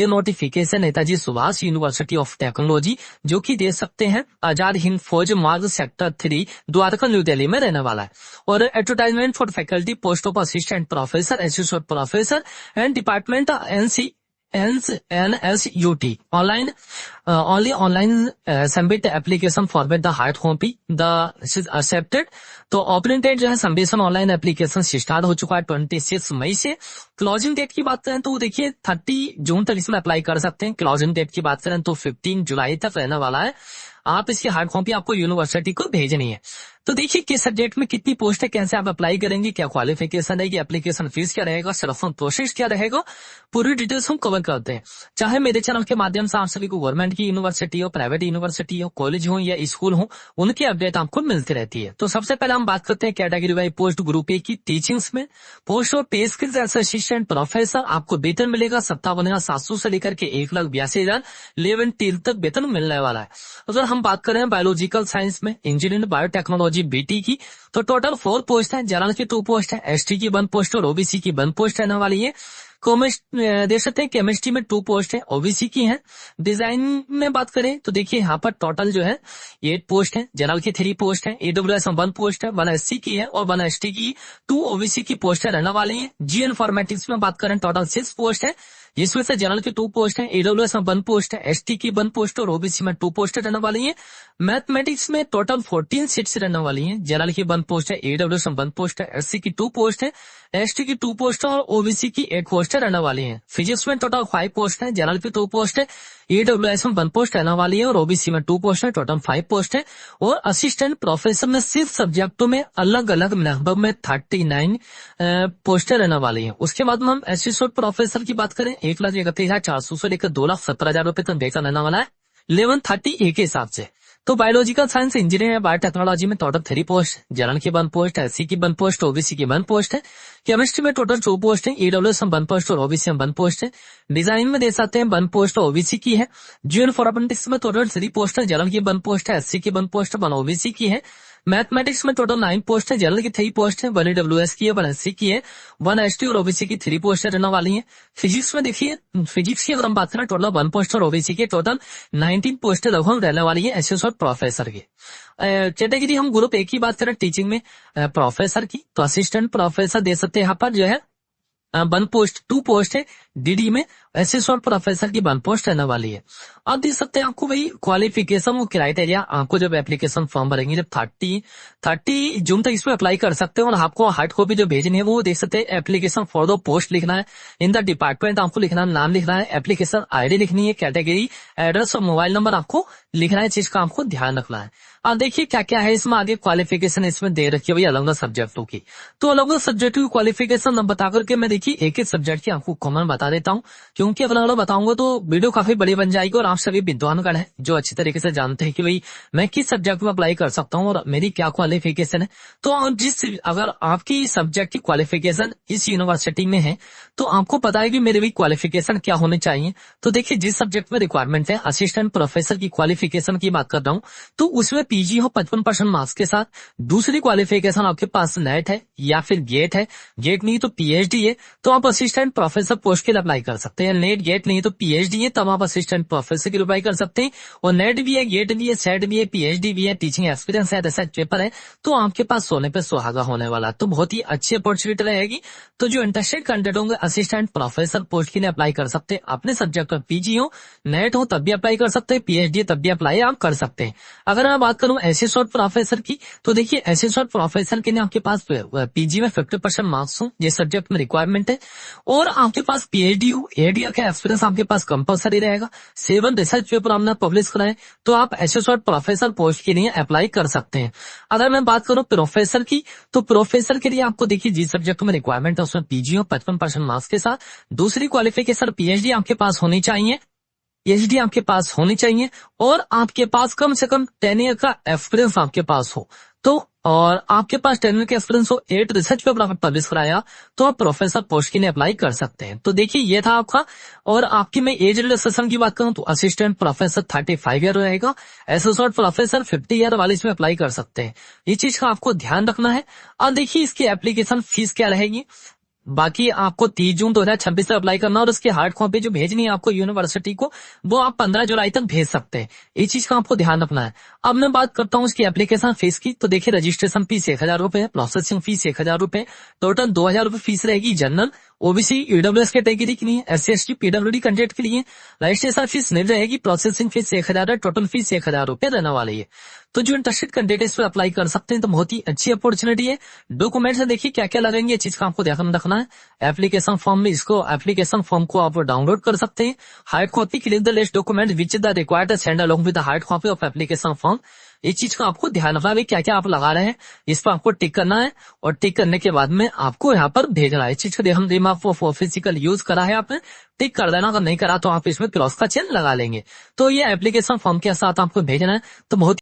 ये notification Netaji Subhash university of technology जो कि दे सकते हैं आजाद हिंद फौज मार्ग सेक्टर 3 द्वारका न्यू दिल्ली में रहने वाला है। और advertisement for faculty post of assistant professor, associate professor and department NSUT online only online submit the application format the hard copy the is accepted। तो ओपनिंग डेट जो है सबमिशन ऑनलाइन एप्लीकेशन स्टार्ट हो चुका है 26 मई से। Closing date की बात करें तो देखिए 30 जून तक इसमें अप्लाई कर सकते हैं। क्लोजिंग डेट की बात करें तो 15 जुलाई तक रहने वाला है। आप इसकी हार्ड कॉपी आपको यूनिवर्सिटी को भेजनी है। तो देखिए किस सब्जेक्ट में कितनी पोस्ट है, कैसे आप अप्लाई करेंगे, क्या क्वालिफिकेशन है, कि एप्लीकेशन फीस क्या रहेगा, सिलेक्शन प्रोसेस क्या रहेगा, पूरी डिटेल्स हम कवर करते हैं। चाहे मेरे चैनल के माध्यम से आप सभी को गवर्नमेंट की यूनिवर्सिटी हो, प्राइवेट यूनिवर्सिटी हो, कॉलेज हो या स्कूल हो, उनकी अपडेट आपको मिलती रहती है। तो सबसे पहले हम बात करते हैं category wise post group A की टीचिंग्स में। पोस्ट और पे स्किल्स एज असिस्टेंट प्रोफेसर आपको वेतन मिलेगा 57,700 से लेकर के 1,82,000 11 तक वेतन मिलने वाला है। अगर हम बात करें बायोलॉजिकल साइंस में, इंजीनियरिंग बायोटेक्नोलॉजी बीटी की, तो टोटल 4 पोस्ट है। जनरल की 2 पोस्ट है, एसटी की 1 पोस्ट और ओबीसी की 1 पोस्ट रहने वाली है। कॉमर्स देख सकते हैं केमिस्ट्री में 2 पोस्ट है, ओबीसी की है। डिजाइन में बात करें तो देखिए यहाँ पर टोटल जो है 8 पोस्ट है। जनरल की 3 पोस्ट है, ईडब्ल्यूएस में 1 पोस्ट है, 1 एससी की है और 1 एसटी की 2 ओबीसी की पोस्ट रहने वाली है। जी इन्फॉर्मेटिक्स में बात करें टोटल 6 पोस्ट है, जिसमें से जनरल की 2 पोस्ट है, ईडब्ल्यूएस में 1 पोस्ट है, एसटी की 1 पोस्ट और ओबीसी में 2 पोस्ट रहने वाली है। मैथमेटिक्स में टोटल 14 सीट्स रहने वाली हैं। जनरल की 1 पोस्ट है, ईडब्ल्यूएस में 1 पोस्ट है, एससी की 2 पोस्ट है, एसटी की 2 पोस्ट है और ओबीसी की 8 पोस्ट रहने वाली हैं। फिजिक्स में टोटल 5 पोस्ट है, जनरल की 2 पोस्ट है, ईडब्ल्यूएस में 1 पोस्ट रहने वाली है और ओबीसी में 2 पोस्ट है, टोटल 5 पोस्ट है। और असिस्टेंट प्रोफेसर में सिर्फ सब्जेक्टों में अलग अलग लगभग में 39 पोस्टें रहने वाली है। उसके बाद में हम एसोसिएट प्रोफेसर की बात करें 1,31,400 से लेकर 2,70,000 रुपए तक वेतन रहने वाला है 1130 के हिसाब से। तो बायोलॉजिकल साइंस, इंजीनियरिंग या बायोटेक्नोलॉजी में टोटल 3 पोस्ट, जनरल की 1 पोस्ट, एससी की 1 पोस्ट, ओबीसी की 1 पोस्ट है। केमिस्ट्री में टोटल 2 पोस्ट है, ईडब्ल्यूएस में 1 पोस्ट और ओबीसी में 1 पोस्ट है। डिजाइन में दे सकते हैं 1 पोस्ट ओबीसी की है। जियो इन्फॉर्मेटिक्स में टोटल 3 पोस्ट है, जनरल की 1 पोस्ट है, एससी की 1 पोस्ट है, 1 ओबीसी की है। मैथमेटिक्स में टोटल 9 पोस्ट है, जनरल की 3 पोस्ट है, 1 ईडब्ल्यूएस की है, 1 एससी की है, 1 एसटी और ओबीसी की 3 पोस्ट रहने वाली है। फिजिक्स में देखिए, फिजिक्स की अगर हम बात करें टोटल 1 पोस्ट और ओबीसी की टोटल 19 पोस्ट लगभग रहने वाली है एसोसिएट प्रोफेसर की। कैटेगरी हम ग्रुप ए की बात करें टीचिंग में प्रोफेसर की, तो असिस्टेंट प्रोफेसर दे सकते हैं यहाँ पर जो है 1 पोस्ट, 2 पोस्ट है। डीडी में एसोसिएट प्रोफेसर की 1 पोस्ट रहने वाली है। अब देख सकते हैं आपको भाई क्वालिफिकेशन और क्राइटेरिया, आपको जब एप्लीकेशन फॉर्म भरेंगे जब 30 जून तक इसमें अप्लाई कर सकते हैं और आपको हार्ड कॉपी जो भेजनी है वो देख सकते हैं। एप्लीकेशन फॉर द पोस्ट लिखना है, इन द डिपार्टमेंट आपको लिखना है, नाम लिखना है, एप्लीकेशन आईडी लिखनी है, कैटेगरी, एड्रेस और मोबाइल नंबर आपको लिखना है, चीज का आपको ध्यान रखना है। अब देखिए क्या क्या है इसमें आगे क्वालिफिकेशन इसमें दे रखी है भाई अलग अलग सब्जेक्टों की। तो अलग अलग सब्जेक्ट की क्वालिफिकेशन बता करके मैं देखिए एक एक सब्जेक्ट की आपको कॉमन बता देता हूँ, क्योंकि अलग अलग बताऊंगा तो वीडियो काफी बड़ी बन जाएगी और आप सभी विद्वानगण है जो अच्छी तरीके से जानते हैं कि भाई मैं किस सब्जेक्ट में अप्लाई कर सकता हूँ और मेरी क्या क्वालिफिकेशन है। तो अगर आपकी सब्जेक्ट की क्वालिफिकेशन इस यूनिवर्सिटी में है तो आपको पता है कि मेरी भी क्वालिफिकेशन क्या होनी चाहिए। तो देखिए जिस सब्जेक्ट में रिक्वायरमेंट है असिस्टेंट प्रोफेसर की क्वालिफिकेशन की बात कर रहा हूँ तो उसमें पीजी हो 55% मार्क्स के साथ। दूसरी क्वालिफिकेशन आपके पास नेट है या फिर गेट है, गेट नहीं तो पीएचडी है तो आप असिस्टेंट प्रोफेसर पोस्ट के लिए अप्लाई कर सकते हैं। नेट गेट नहीं तो पीएचडी है तब आप असिस्टेंट प्रोफेसर के लिए अप्लाई कर सकते हैं। और नेट भी है, गेट भी है, सेट भी है, पीएचडी भी है, टीचिंग एक्सपीरियंस है, रिसर्च पेपर है, तो आपके पास सोने पे सुहागा होने वाला। तो बहुत ही अच्छी अपॉर्चुनिटी रहेगी। तो जो इंटरेस्टेड कैंडिडेट होंगे असिस्टेंट प्रोफेसर पोस्ट के लिए अप्लाई कर सकते हैं। अपने सब्जेक्ट में पीजी हो, नेट हो तब भी अप्लाई कर सकते हैं, पीएचडी तब भी अप्लाई आप कर सकते हैं। अगर मैं बात करूं एसोसिएट प्रोफेसर की तो देखिए एसोसिएट प्रोफेसर के लिए आपके पास पीजी में 50% मार्क्स हो, ये सब्जेक्ट में रिक्वायरमेंट है, और आपके पास पीएचडी हो, 8 ईयर का एक्सपीरियंस आपके पास कंपलसरी रहेगा, 7 रिसर्च पेपर आपने पब्लिश कराए तो आप एसोसिएट प्रोफेसर पोस्ट के लिए अप्लाई कर सकते हैं। अगर मैं बात करूं प्रोफेसर की तो प्रोफेसर के लिए आपको देखिए जिस सब्जेक्ट में रिक्वायरमेंट है उसमें पीजी हो 55% मार्क्स के साथ, दूसरी क्वालिफिकेशन पीएचडी आपके पास होनी चाहिए, पीएचडी आपके पास होनी चाहिए, और आपके पास कम से कम 10 ईयर का एक्सपीरियंस आपके पास हो। तो और आपके पास 10 ईयर का एक्सपीरियंस हो, 8 रिसर्च पेपर आपने पब्लिश कराया तो आप प्रोफेसर पोस्ट के लिए अप्लाई कर सकते हैं। तो देखिए ये था आपका। और आपकी मैं एज रिलैक्सेशन की बात करूं तो असिस्टेंट प्रोफेसर 35 ईयर रहेगा, एसोसिएट प्रोफेसर 50 ईयर वाले इसमें अप्लाई कर सकते हैं। ये चीज का आपको ध्यान रखना है। और देखिए इसकी एप्लीकेशन फीस क्या रहेगी। बाकी आपको 30 जून 2026 तक अप्लाई करना, और उसकी हार्ड कॉपी जो भेजनी है आपको यूनिवर्सिटी को, वो आप 15 जुलाई तक भेज सकते हैं। इस चीज का आपको ध्यान रखना है। अब मैं बात करता हूँ उसकी एप्लीकेशन फीस की। तो देखिए, रजिस्ट्रेशन फीस 1000 रुपए है, प्रोसेसिंग फीस 1000 रुपए, टोटल 2000 रुपए फीस रहेगी जनरल, ओबीसी, ईडब्ल्यूएस कैटेगरी के लिए, SC ST पीडब्ल्यूडी कैंडिडेट के लिए। रजिस्ट्रेशन फीस नहीं रहेगी, प्रोसेसिंग फीस 1000 है, टोटल फीस 1000 रुपए रहने वाली है। तो जो इंटरेस्टेड कैंडिडेट इस पर अप्लाई कर सकते हैं, तो बहुत ही अच्छी अपॉर्चुनिटी है। डॉक्यूमेंट्स देखिए क्या क्या लगेंगे, ये चीज का आपको ध्यान रखना है। एप्लीकेशन फॉर्म में एप्लीकेशन फॉर्म को आप डाउनलोड कर सकते हैं। Hard copy, click the list document which the required send along with the hard copy of application form. इस चीज का आपको ध्यान रखना है, क्या क्या आप लगा रहे हैं, इस पर आपको टिक करना है, और टिक करने के बाद में आपको यहाँ पर भेजना है। इस चीज का हम आपको फिजिकल यूज करा है, आपने टिक कर देना, अगर नहीं करा तो आप इसमें क्रॉस का चिन्ह लगा लेंगे। तो ये एप्लीकेशन फॉर्म के साथ आपको भेजना है। तो बहुत